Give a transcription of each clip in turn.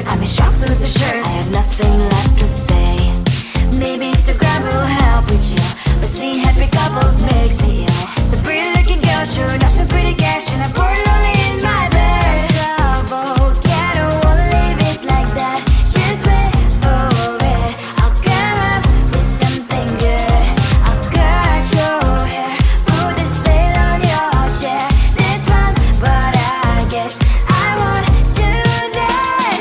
I'm in shock, so lose the shirt. I have nothing left to say. Maybe Instagram will help with you, but seeing happy couples makes me ill. Some pretty looking girl showing off some pretty cash, and I'm bored lonely in my bed. Stop, oh, yeah, I don't wanna leave it like that. Just wait for it. I'll come up with something good. I'll cut your hair, put this thing on your chair. This one, but I guess I won't do that.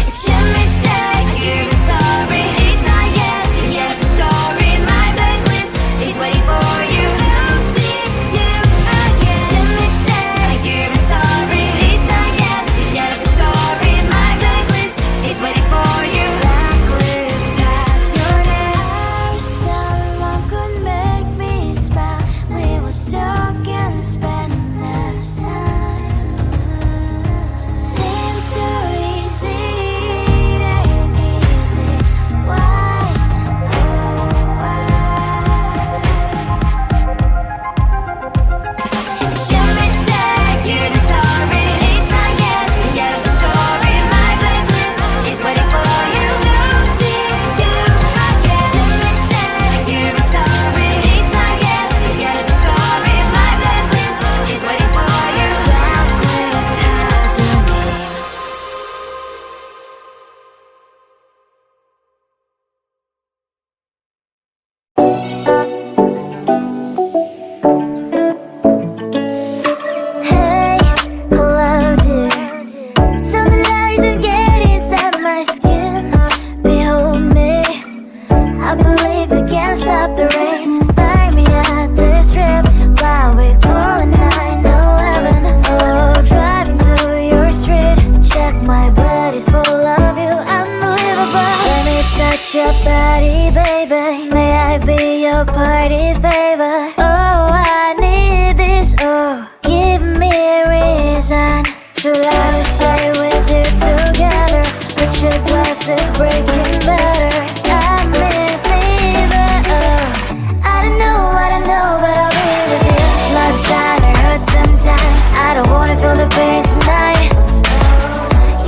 It's your mistake, you're sorry. It's not yet the end of the story. My blacklist is waiting for you. I'll see you again. It's your mistake, you're sorry. It's not yet the end of the story. My blacklist is waiting for you. Blacklist has your name. I wish someone could make me smile. We would talk and spend less time. Seems too easy, it ain't easy. Why, oh why? It's your mistake, you're sorry. It's not yet the end of the story. My blacklist is waiting for you. I'll see you again. It's your mistake, you're sorry. It's not yet the end of the story. My blacklist is waiting for you. Blacklist has your name. Hey, hello dear. Something lies and get inside my skin. Behold me, I believe we can stop the rain. Start me at this trip while we calling 911. Oh, driving to your street. Check my body's full of you, unbelievable. Let me touch your body, baby. May I be your party favor? Oh, I need this. Oh, give me a reason to let us stay with you together. With your glasses breaking better. I'm in fever. Oh, I don't know, but I'll be with you. Blood shine, it hurts sometimes. I don't wanna feel the pain tonight.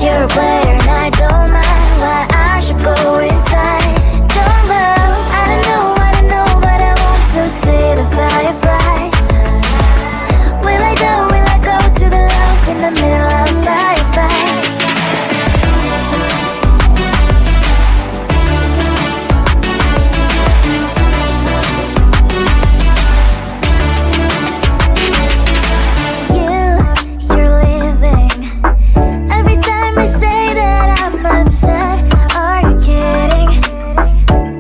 You're a player and I don't mind. Why I should go inside. Don't go. I don't know, but I want to see the fireflies. Will I go to the love in the middle of firefight? You're leaving. Every time I say that I'm upset, are you kidding?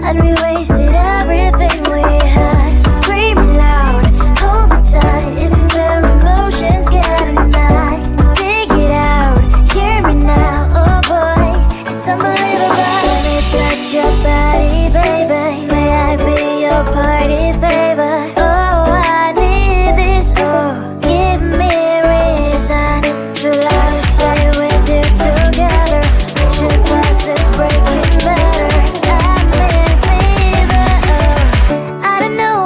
And we wasted everything we had. Screaming loud, hold me tight. If you feel emotions getting high, dig it out, hear me now. Oh boy, it's unbelievable. Let me touch your body, baby. May I be your party favor? Oh, I need this. Oh, give me a reason to let us stay with you together. With your glasses breaking better. I'm in fever. Oh, I don't know,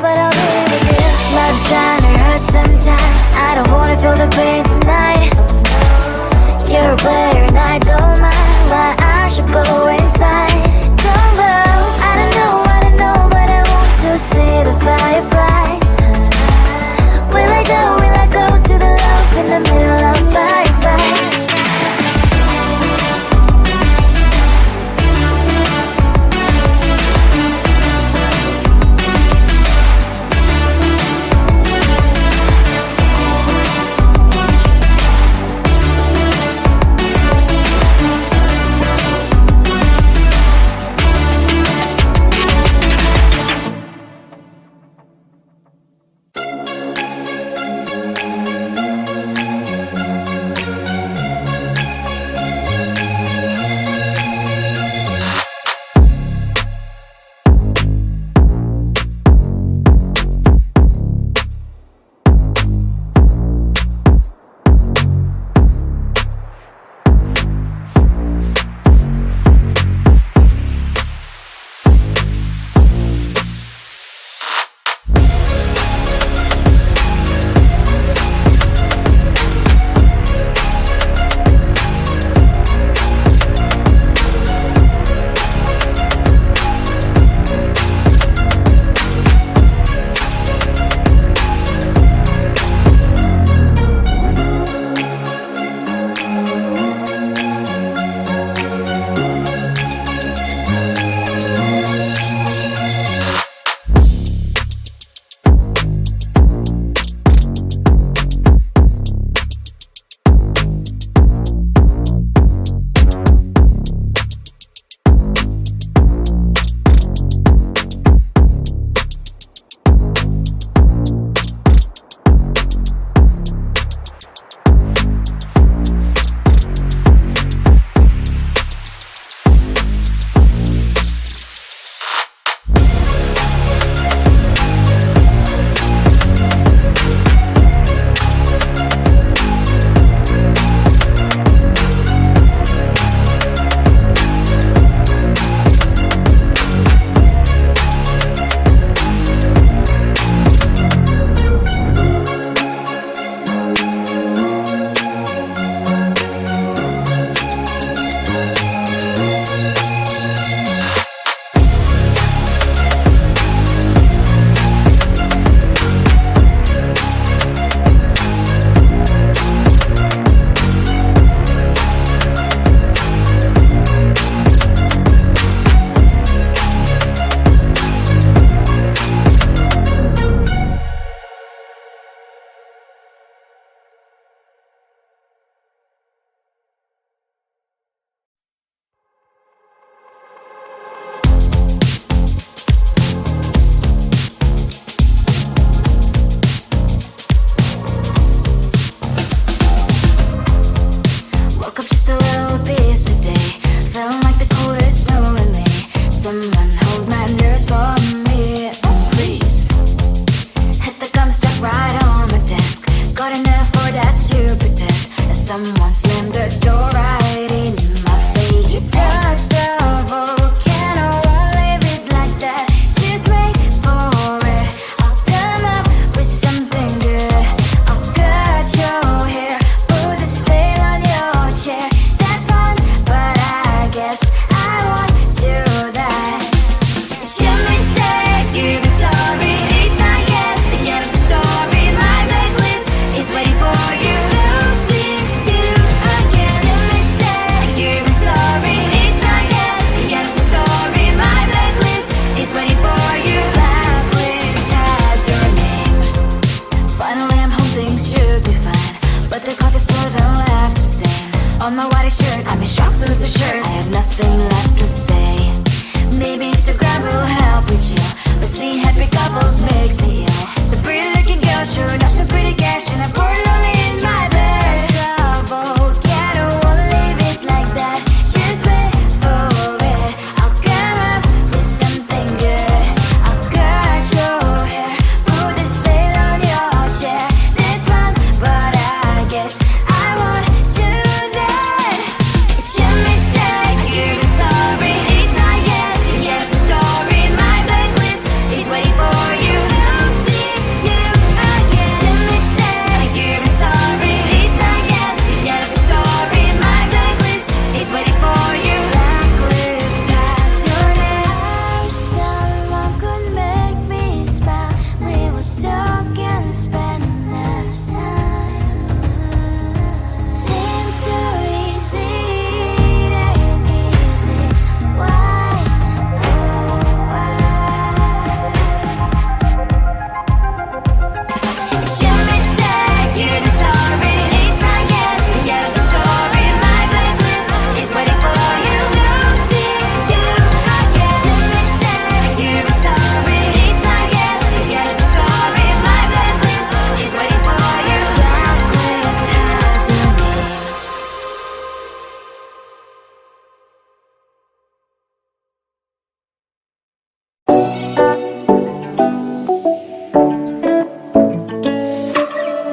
but I'll be with you. Love shine, it hurts sometimes. I don't wanna feel the pain tonight. You're a player and I don't mind. Why I should go inside. Don't go. I don't know, but I want to guess I won't do that. It's your mistake, you've been sorry. It's not yet the end of the story. My blacklist is waiting for you. We'll see you again. It's your mistake, you've been sorry. It's not yet the end of the story. My blacklist is waiting for you. Blacklist has your name. Finally I'm home, things should be fine, but the clock is slow down, left to stain. On my white shirt, I'm in shock since the shirt. I have nothing left to say. Maybe Instagram will help with you, but seeing happy couples makes me ill. Some pretty looking girl, sure enough, some pretty cash, and I'm pouring lonely in my bed. First of all, yeah, I don't wanna leave it like that. Just wait for it. I'll come up with something good. I'll cut your hair, put the stain on your chair. This one, but I guess I won't do that. It's your mistake, you've been sorry. It's not yet the end of the story. My blacklist is waiting for you. We'll see you again. It's your mistake, you've been sorry. It's not yet the end of the story. My blacklist is waiting for you. Blacklist has your name. Someone could make me smile. We would talk and spend less time. Seems so easy, it ain't easy. Why, oh why? It's your mistake, you've been sorry. It's not yet the end of the story. My blacklist is waiting for you. We'll see you again. It's your mistake, you've been sorry. It's not yet the end of the story. My blacklist is waiting for you. Blacklist has your name.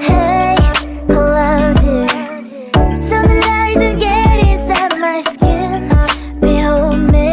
Hey, hello dear. Tell the lies and get inside my skin. Behold me,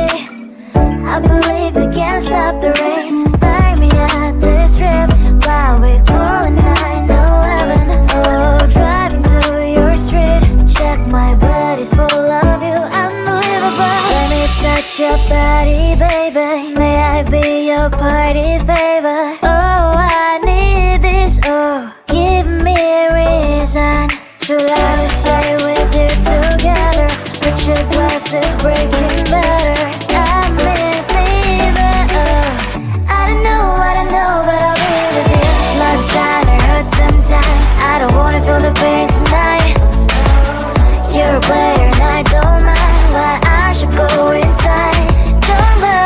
I believe we can stop the rain. Start me at this trip while we're calling 911. Oh, driving to your street. Check my body's full of you, unbelievable. Let me touch your body, baby. May I be your party favor? Oh, I need this. Oh, give me a reason to let me stay with you together. Put your glasses breaking better. I'm in fever. Oh, I don't know, but I'll be with you. Love's trying to hurt sometimes. I don't wanna feel the pain tonight. You're a player and I don't mind. Why I should go inside. Don't go.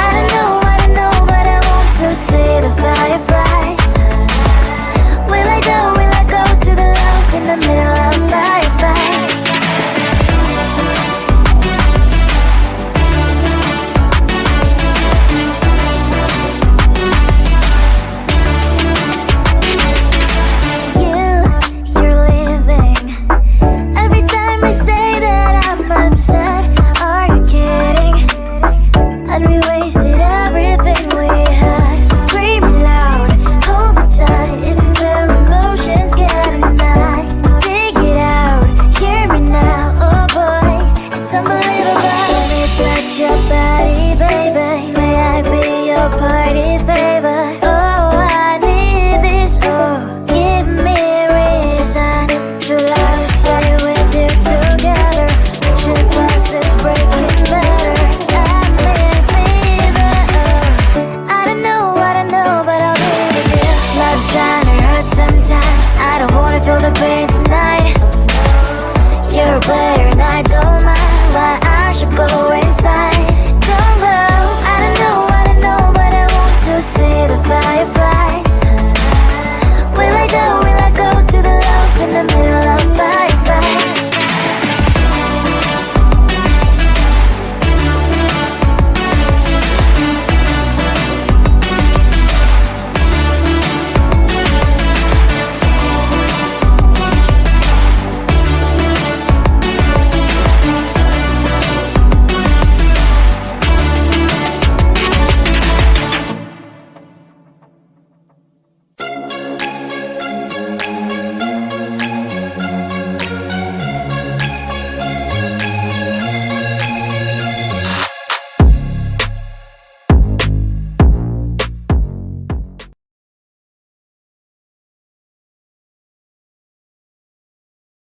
I don't know, but I want to see the fireflies. Will I go to the love in the middle of firefight? You're leaving. Every time I say that I'm upset, are you kidding? And we wasted everything we had. Screaming loud, hold me tight. If you feel emotions getting high, dig it out, hear me now. Oh boy, it's unbelievable. Let me touch your body, baby. May I be your party